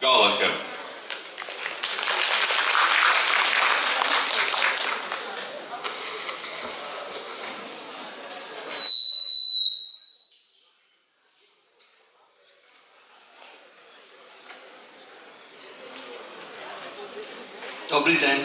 Gallagher. Добрий день.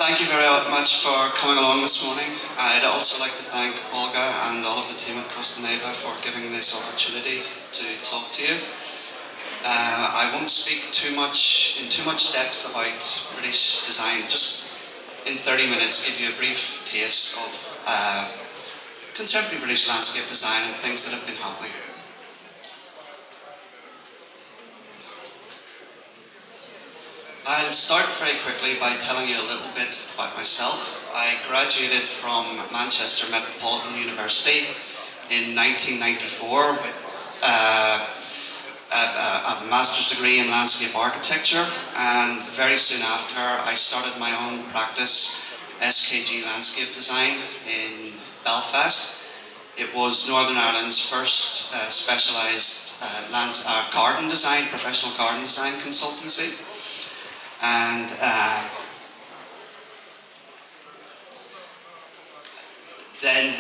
Thank you very much for coming along this morning. I'd also like to thank Olga and all of the team at PROSTONEBA for giving this opportunity to talk to you. I won't speak in too much depth about British design, just in 30 minutes give you a brief taste of contemporary British landscape design and things that have been happening. I'll start very quickly by telling you a little bit about myself. I graduated from Manchester Metropolitan University in 1994 with a master's degree in landscape architecture, and very soon after I started my own practice, SKG Landscape Design in Belfast. It was Northern Ireland's first specialised garden design, professional garden design consultancy. And then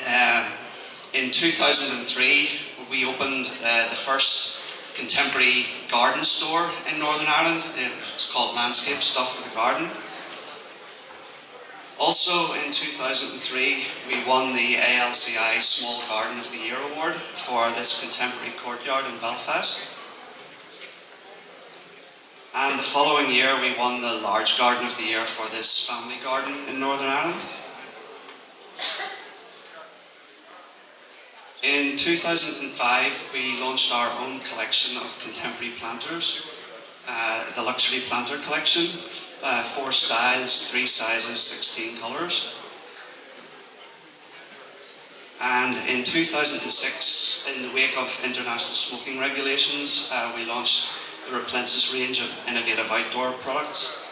in 2003 we opened the first contemporary garden store in Northern Ireland. It was called Landscape Stuff for the Garden. Also in 2003 we won the ALCI Small Garden of the Year Award for this contemporary courtyard in Belfast. And the following year we won the Large Garden of the Year for this family garden in Northern Ireland. In 2005 we launched our own collection of contemporary planters, the Luxury Planter Collection, 4 styles, 3 sizes, 16 colours. And in 2006, in the wake of international smoking regulations, we launched the Replensis range of innovative outdoor products.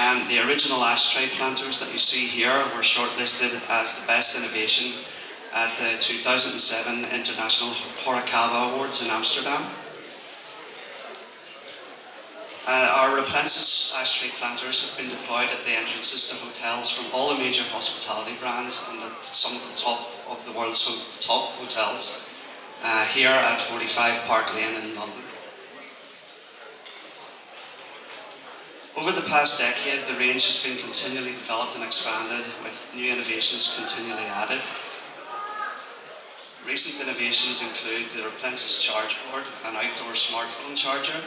And the original ashtray planters that you see here were shortlisted as the best innovation at the 2007 International Horecava Awards in Amsterdam. Our Replensis ashtray planters have been deployed at the entrances to hotels from all the major hospitality brands and at some of the top of the world's top hotels here at 45 Park Lane in London. Over the past decade, the range has been continually developed and expanded, with new innovations continually added. Recent innovations include the Replensis Charge Board, an outdoor smartphone charger,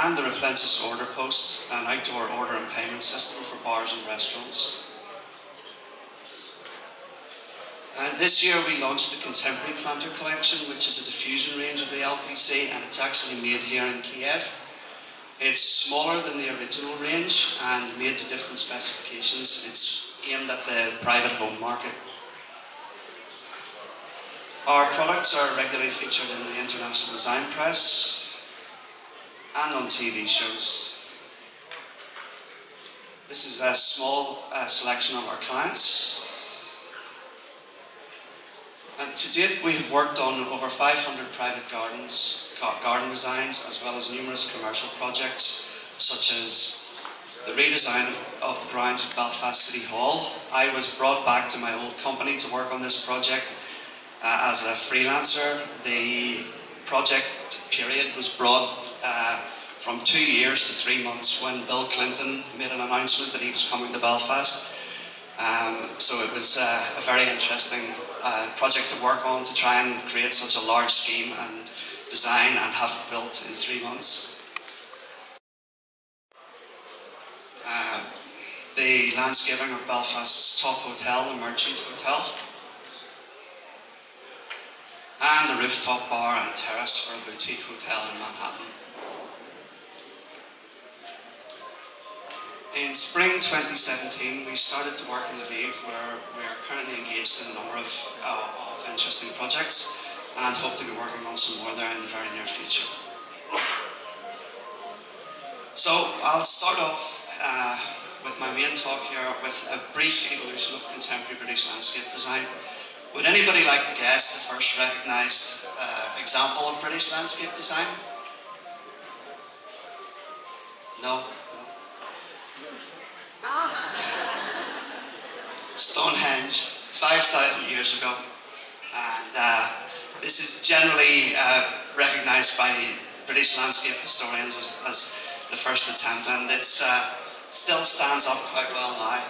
and the Replensis Order Post, an outdoor order and payment system for bars and restaurants. This year we launched the Contemporary Planter Collection, which is a diffusion range of the LPC, and it's actually made here in Kiev. It's smaller than the original range and made to different specifications. It's aimed at the private home market. Our products are regularly featured in the international design press and on TV shows. This is a small selection of our clients. And to date we have worked on over 500 private garden designs, as well as numerous commercial projects, such as the redesign of the grounds of Belfast City Hall. I was brought back to my old company to work on this project as a freelancer. The project period was brought from 2 years to 3 months when Bill Clinton made an announcement that he was coming to Belfast. So it was a very interesting project to work on, to try and create such a large scheme and design and have it built in 3 months. The landscaping of Belfast's top hotel, the Merchant Hotel, and a rooftop bar and terrace for a boutique hotel in Manhattan. In spring 2017, we started to work in Lviv, where we are currently engaged in a number of interesting projects, and hope to be working on some more there in the very near future. So I'll start off with my main talk here with a brief evolution of contemporary British landscape design. Would anybody like to guess the first recognised example of British landscape design? No? No. Stonehenge, 5,000 years ago. And this is generally recognised by British landscape historians as the first attempt, and it still stands up quite well now,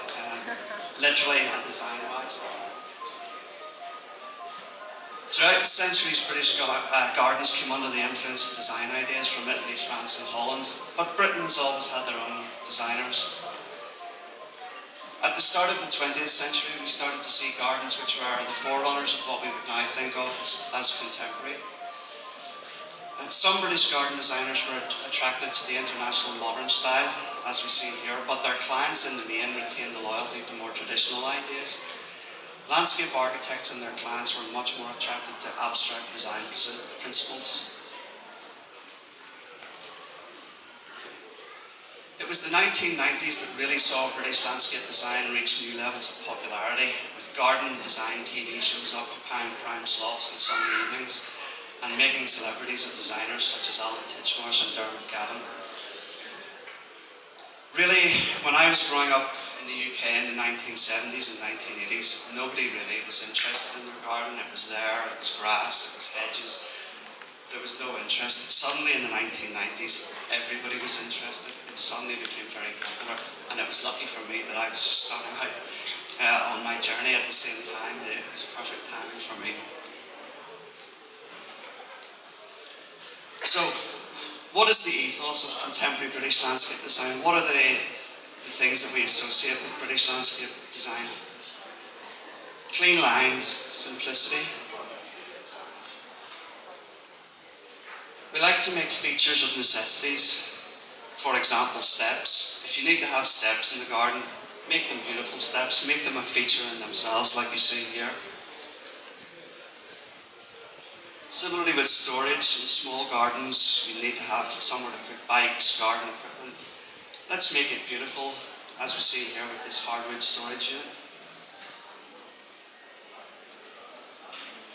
literally and design-wise. Throughout the centuries, British gardens came under the influence of design ideas from Italy, France and Holland, but Britain has always had their own designers. At the start of the 20th century, we started to see gardens which were the forerunners of what we would now think of as contemporary. And some British garden designers were attracted to the international modern style, as we see here, but their clients in the main retained the loyalty to more traditional ideas. Landscape architects and their clients were much more attracted to abstract design principles. It was the 1990s that really saw British landscape design reach new levels of popularity, with garden design TV shows occupying prime slots on Sunday evenings and making celebrities of designers such as Alan Titchmarsh and Dermot Gavin. Really, when I was growing up in the UK in the 1970s and 1980s, nobody really was interested in their garden. It was there, it was grass, it was hedges. There was no interest. Suddenly in the 1990s, everybody was interested. It suddenly became very popular, and it was lucky for me that I was just starting out on my journey at the same time. It was perfect timing for me. So, what is the ethos of contemporary British landscape design? What are the things that we associate with British landscape design? Clean lines, simplicity. We like to make features of necessities. For example, steps. If you need to have steps in the garden, make them beautiful steps, make them a feature in themselves like you see here. Similarly with storage, in small gardens you need to have somewhere to put bikes, garden equipment. Let's make it beautiful, as we see here with this hardwood storage unit.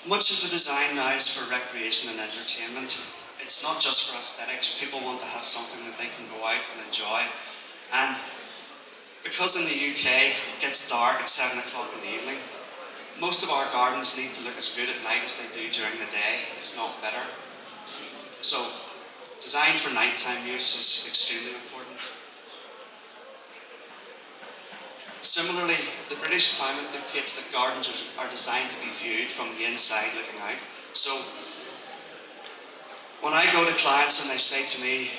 Much of the design now is for recreation and entertainment. It's not just for aesthetics. People want to have something that they can go out and enjoy. And because in the UK it gets dark at 7 o'clock in the evening, most of our gardens need to look as good at night as they do during the day, if not better. So, design for nighttime use is extremely important. Similarly, the British climate dictates that gardens are designed to be viewed from the inside looking out. So, when I go to clients and they say to me,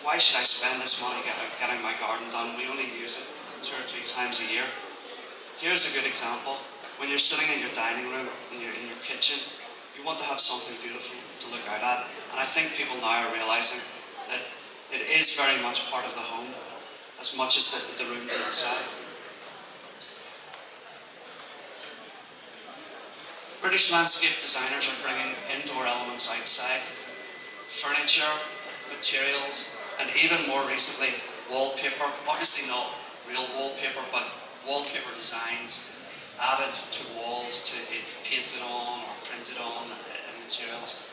why should I spend this money getting my garden done? We only use it 2 or 3 times a year. Here's a good example. When you're sitting in your dining room, in your kitchen, you want to have something beautiful to look out at. And I think people now are realising that it is very much part of the home, as much as the rooms inside. British landscape designers are bringing indoor elements outside. Furniture, materials, and even more recently, wallpaper. Obviously not real wallpaper, but wallpaper designs added to walls to be painted on or printed on materials.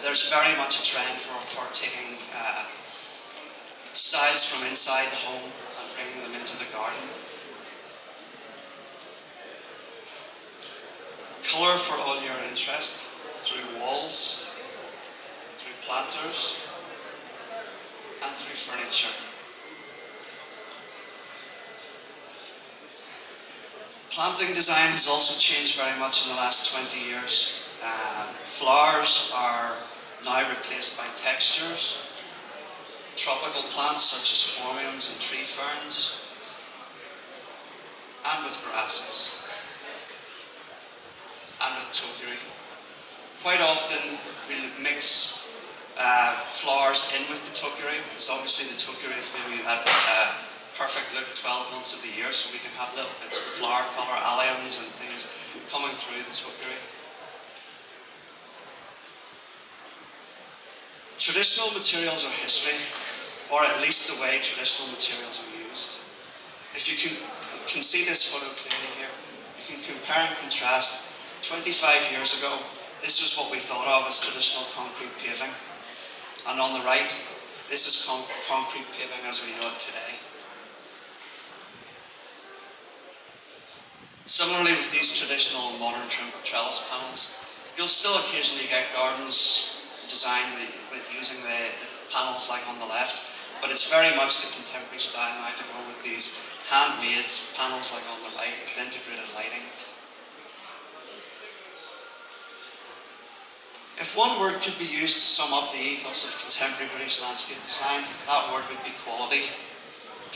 There's very much a trend for taking styles from inside the home and bringing them into the garden. Colour for all your interest, through walls, through planters, and through furniture. Planting design has also changed very much in the last 20 years. Flowers are now replaced by textures. Tropical plants such as phormiums and tree ferns, and with grasses, and with topiary. Quite often we'll mix flowers in with the topiary, because obviously the topiary is maybe that perfect look 12 months of the year, so we can have little bits of flower colour, alliums and things coming through the topiary. Traditional materials are history, or at least the way traditional materials are used. If you can see this photo clearly here, you can compare and contrast, 25 years ago, this was what we thought of as traditional concrete paving. And on the right, this is concrete paving as we know it today. Similarly with these traditional and modern trellis panels, you'll still occasionally get gardens designed with using the panels like on the left, but it's very much the contemporary style now to go with these handmade panels like on the right with integrated lighting. If one word could be used to sum up the ethos of contemporary British landscape design, that word would be quality.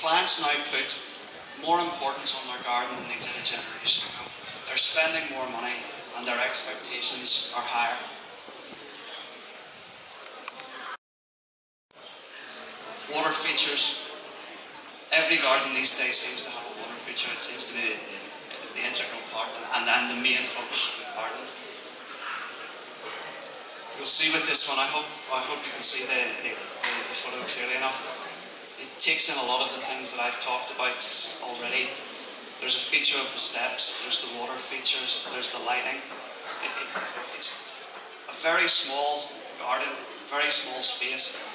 Clients now put more importance on their garden than they did a generation ago. They're spending more money and their expectations are higher. Water features. Every garden these days seems to have a water feature. It seems to be the integral part and the main focus of the garden. You'll see with this one, I hope you can see the photo clearly enough. It takes in a lot of the things that I've talked about already. There's a feature of the steps, there's the water features, there's the lighting. It's a very small garden, very small space,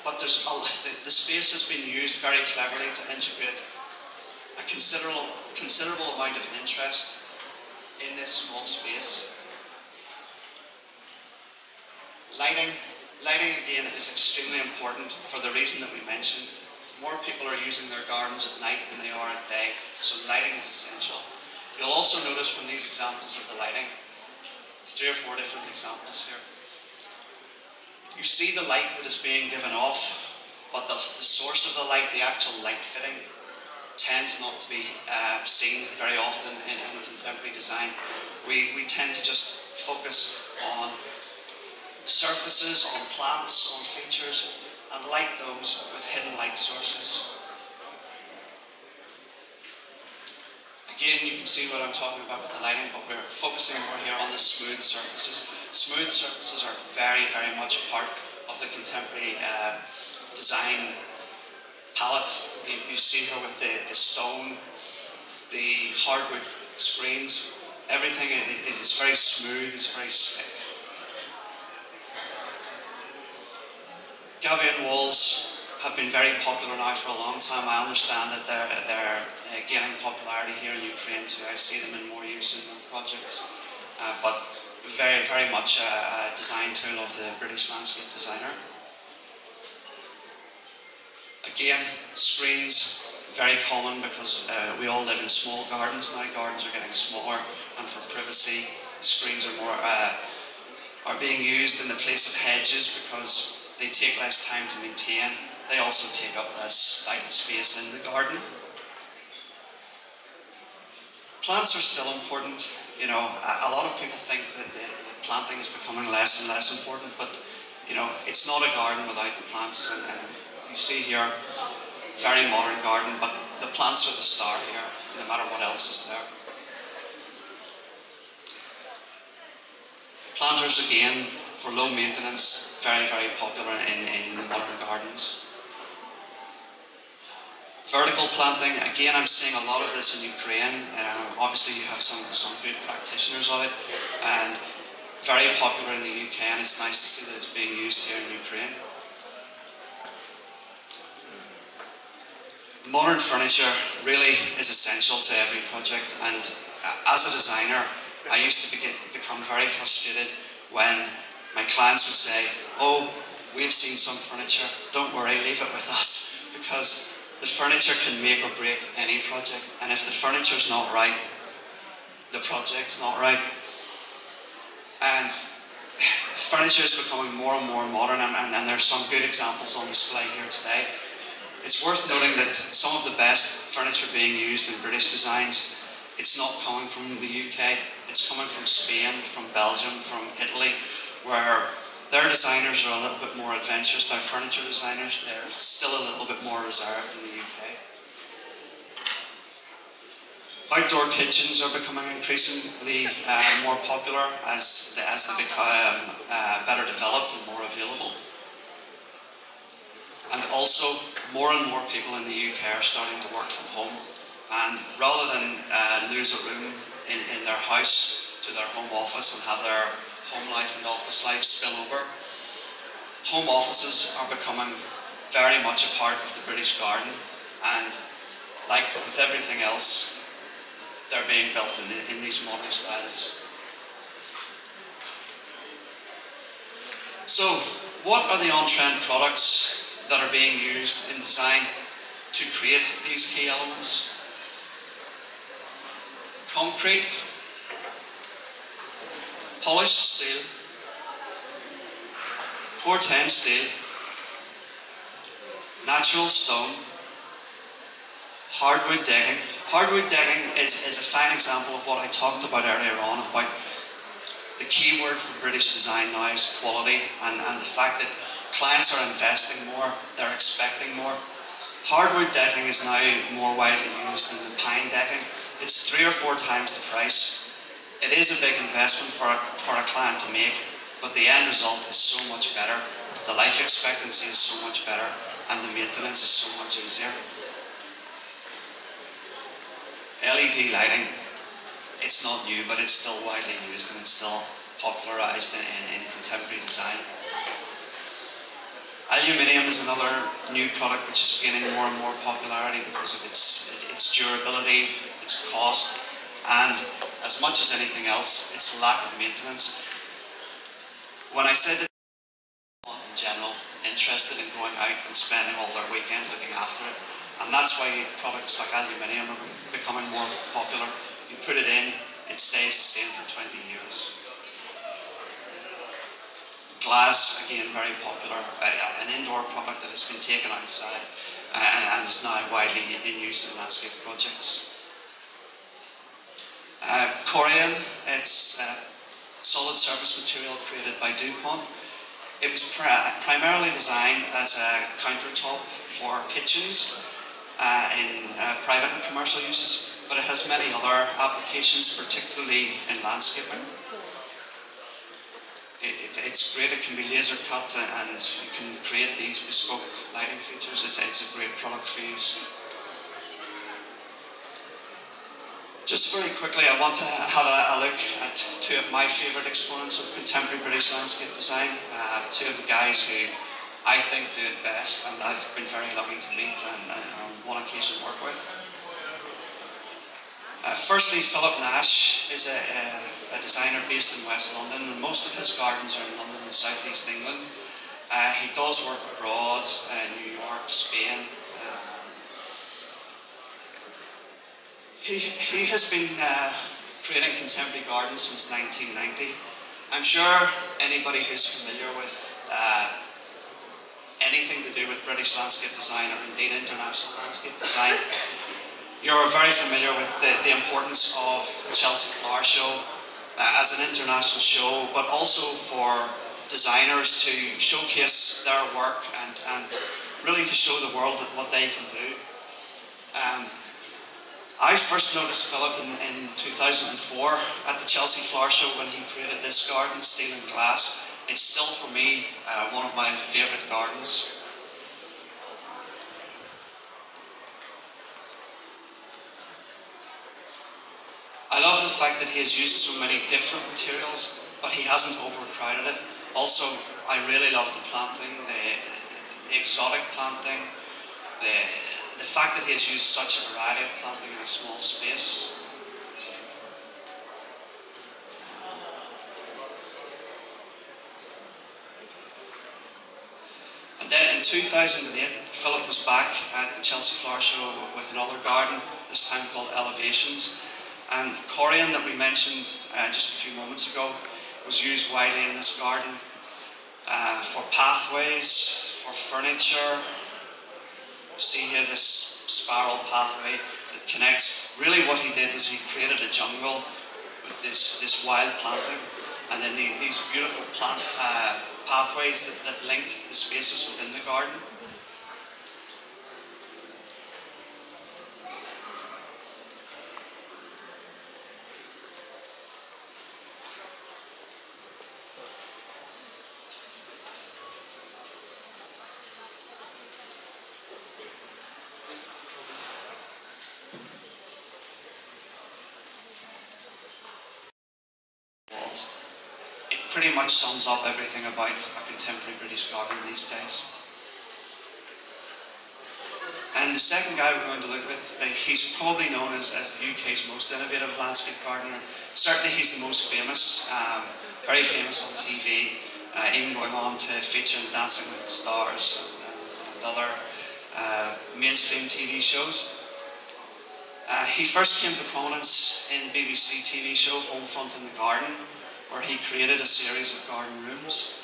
but the space has been used very cleverly to integrate a considerable amount of interest in this small space. Lighting again is extremely important for the reason that we mentioned. More people are using their gardens at night than they are at day, so lighting is essential. You'll also notice from these examples of the lighting, 3 or 4 different examples here. You see the light that is being given off, but the source of the light, the actual light fitting, tends not to be seen very often in contemporary design. We tend to just focus on surfaces, on plants, on features, and light those with hidden light sources. Again, you can see what I'm talking about with the lighting, but we're focusing more here on the smooth surfaces. Smooth surfaces are very, very much part of the contemporary design palette. You see here with the stone, the hardwood screens, everything is very smooth, it's very slick. Gabion walls have been very popular now for a long time. I understand that they're gaining popularity here in Ukraine too. I see them in more use in more projects, but very, very much a design tool of the British landscape designer. Again, screens, very common because we all live in small gardens now. Gardens are getting smaller, and for privacy, the screens are being used in the place of hedges because they take less time to maintain. They also take up less idle space in the garden. Plants are still important. You know, a lot of people think that the planting is becoming less and less important, but you know, it's not a garden without the plants. And you see here, very modern garden, but the plants are the star here, no matter what else is there. Planters again, for low maintenance, very, very popular in modern gardens. Vertical planting, again I'm seeing a lot of this in Ukraine. Obviously you have some good practitioners of it, and very popular in the UK, and it's nice to see that it's being used here in Ukraine. Modern furniture really is essential to every project, and as a designer I used to become very frustrated when my clients would say, oh, we've seen some furniture, don't worry, leave it with us, because the furniture can make or break any project, and if the furniture's not right, the project's not right. And furniture is becoming more and more modern, and there's some good examples on display here today. It's worth noting that some of the best furniture being used in British designs, it's not coming from the UK, it's coming from Spain, from Belgium, from Italy, where their designers are a little bit more adventurous. Their furniture designers, they're still a little bit more reserved in the UK. Outdoor kitchens are becoming increasingly more popular as they become better developed and more available. And also, more and more people in the UK are starting to work from home. And rather than lose a room in their house to their home office and have their home life and office life spill over. Home offices are becoming very much a part of the British garden, and like with everything else, they're being built in these modern styles. So, what are the on-trend products that are being used in design to create these key elements? Concrete, polished steel, Core-10 steel, natural stone, hardwood decking. Hardwood decking is a fine example of what I talked about earlier on, about the key word for British design now is quality, and the fact that clients are investing more, they're expecting more. Hardwood decking is now more widely used than the pine decking. It's 3 or 4 times the price. It is a big investment for a client to make, but the end result is so much better. The life expectancy is so much better, and the maintenance is so much easier. LED lighting, it's not new, but it's still widely used and it's still popularised in contemporary design. Aluminium is another new product which is gaining more and more popularity because of its durability, its cost, and as much as anything else, its lack of maintenance. When I said that people in general interested in going out and spending all their weekend looking after it, and that's why products like aluminium are becoming more popular. You put it in, it stays the same for 20 years. Glass, again, very popular, an indoor product that has been taken outside and is now widely in use in landscape projects. Corian, it's solid surface material created by DuPont. It was primarily designed as a countertop for kitchens in private and commercial uses, but it has many other applications, particularly in landscaping. It's great, it can be laser cut and you can create these bespoke lighting features. It's a great product for use. Just very quickly, I want to have a look at 2 of my favourite exponents of contemporary British landscape design. 2 of the guys who I think do it best and I've been very lucky to meet and on one occasion work with. Firstly, Philip Nash is a designer based in West London, and most of his gardens are in London and South East England. He does work abroad, New York, Spain. He has been creating contemporary gardens since 1990. I'm sure anybody who's familiar with anything to do with British landscape design, or indeed international landscape design, you're very familiar with the importance of the Chelsea Flower Show as an international show, but also for designers to showcase their work and really to show the world what they can do. I first noticed Philip in 2004 at the Chelsea Flower Show when he created this garden, steel and glass. It's still, for me, one of my favourite gardens. I love the fact that he has used so many different materials, but he hasn't overcrowded it. Also, I really love the planting, the exotic planting, the fact that he has used such a variety of planting in a small space. And then in 2008, Philip was back at the Chelsea Flower Show with another garden, this time called Elevations. And corian that we mentioned just a few moments ago was used widely in this garden for pathways, for furniture. You see here this spiral pathway that connects. Really what he did was he created a jungle with this wild planting, and then these beautiful pathways that link the spaces within the garden. pretty much sums up everything about a contemporary British garden these days. And the second guy we're going to look with, he's probably known as the UK's most innovative landscape gardener. Certainly he's the most famous, very famous on TV, even going on to feature in Dancing with the Stars and other mainstream TV shows. He first came to prominence in the BBC TV show Homefront in the Garden, where he created a series of garden rooms.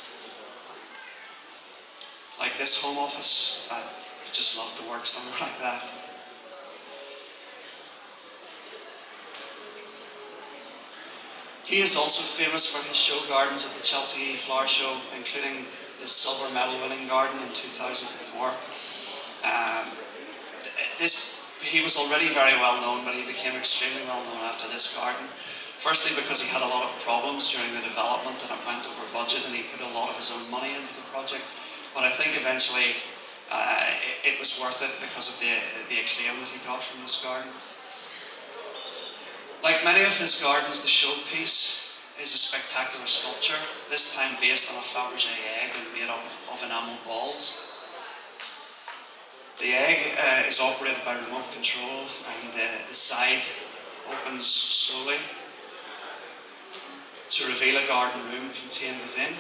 Like this home office, I'd just love to work somewhere like that. He is also famous for his show gardens at the Chelsea Flower Show, including his silver medal winning garden in 2004. He was already very well known, but he became extremely well known after this garden. Firstly, because he had a lot of problems during the development and it went over budget, and he put a lot of his own money into the project. But I think eventually it was worth it because of the acclaim that he got from this garden. Like many of his gardens, the showpiece is a spectacular sculpture, this time based on a Fabergé egg and made up of enamel balls. The egg is operated by remote control, and the side opens slowly to reveal a garden room contained within.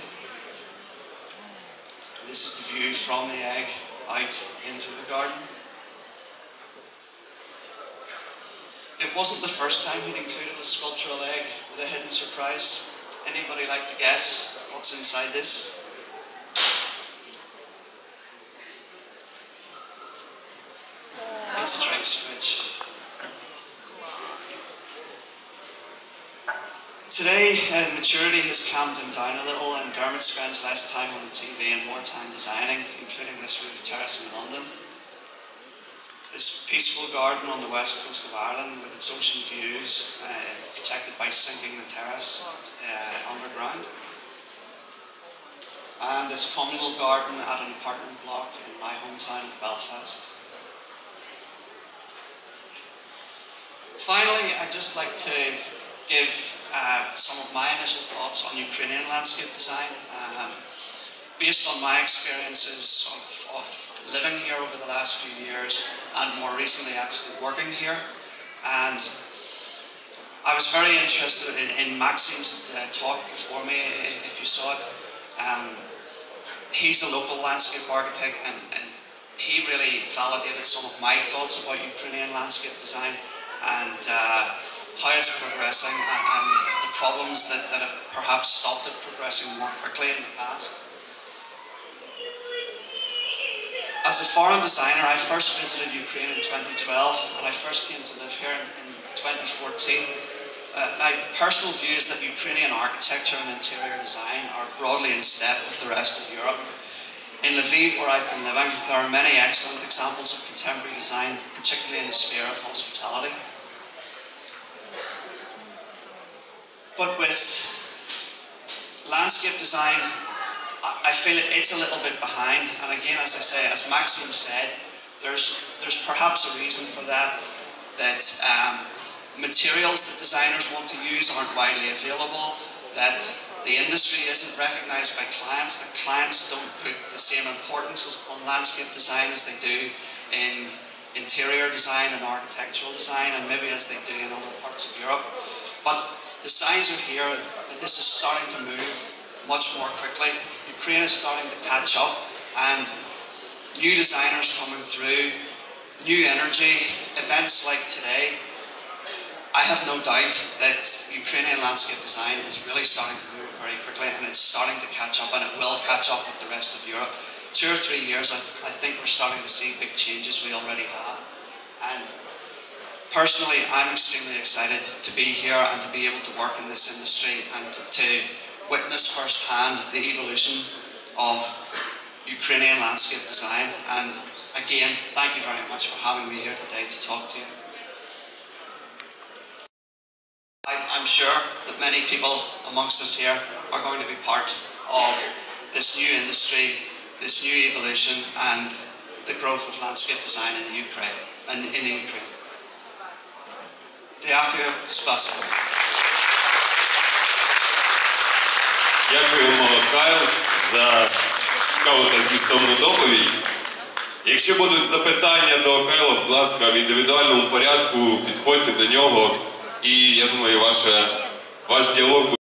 This is the view from the egg out into the garden. It wasn't the first time he'd included a sculptural egg with a hidden surprise. Anybody like to guess what's inside this? It's a drinks fridge. Today, maturity has calmed him down a little, and Dermot spends less time on the TV and more time designing, including this roof terrace in London. This peaceful garden on the west coast of Ireland with its ocean views, protected by sinking the terrace underground. And this communal garden at an apartment block in my hometown of Belfast. Finally, I'd just like to give some of my initial thoughts on Ukrainian landscape design. Based on my experiences of living here over the last few years, and more recently actually working here. And I was very interested in Maxim's talk before me, if you saw it. He's a local landscape architect, and he really validated some of my thoughts about Ukrainian landscape design and how it's progressing, and the problems that have perhaps stopped it progressing more quickly in the past. As a foreign designer, I first visited Ukraine in 2012, and I first came to live here in 2014. My personal view is that Ukrainian architecture and interior design are broadly in step with the rest of Europe. In Lviv, where I've been living, there are many excellent examples of contemporary design, particularly in the sphere of hospitality. But with landscape design, I feel it's a little bit behind, and again, as I say, as Maxim said, there's perhaps a reason for that, that materials that designers want to use aren't widely available, that the industry isn't recognised by clients, that clients don't put the same importance on landscape design as they do in interior design and architectural design, and maybe as they do in other parts of Europe. But the signs are here that this is starting to move much more quickly. Ukraine is starting to catch up, and new designers coming through, new energy, events like today. I have no doubt that Ukrainian landscape design is really starting to move very quickly, and it's starting to catch up, and it will catch up with the rest of Europe. 2 or 3 years, I think we're starting to see big changes we already have. And personally, I'm extremely excited to be here and to be able to work in this industry and to witness firsthand the evolution of Ukrainian landscape design. And again, thank you very much for having me here today to talk to you. I'm sure that many people amongst us here are going to be part of this new industry, this new evolution, and the growth of landscape design in the Ukraine. Дякую, спасибо. Дякуємо, Кайл, за цікаву та змістовну доповідь. Якщо будуть запитання до Кайла, будь ласка, в індивідуальному порядку підходьте до нього. І я думаю, ваш діалог буде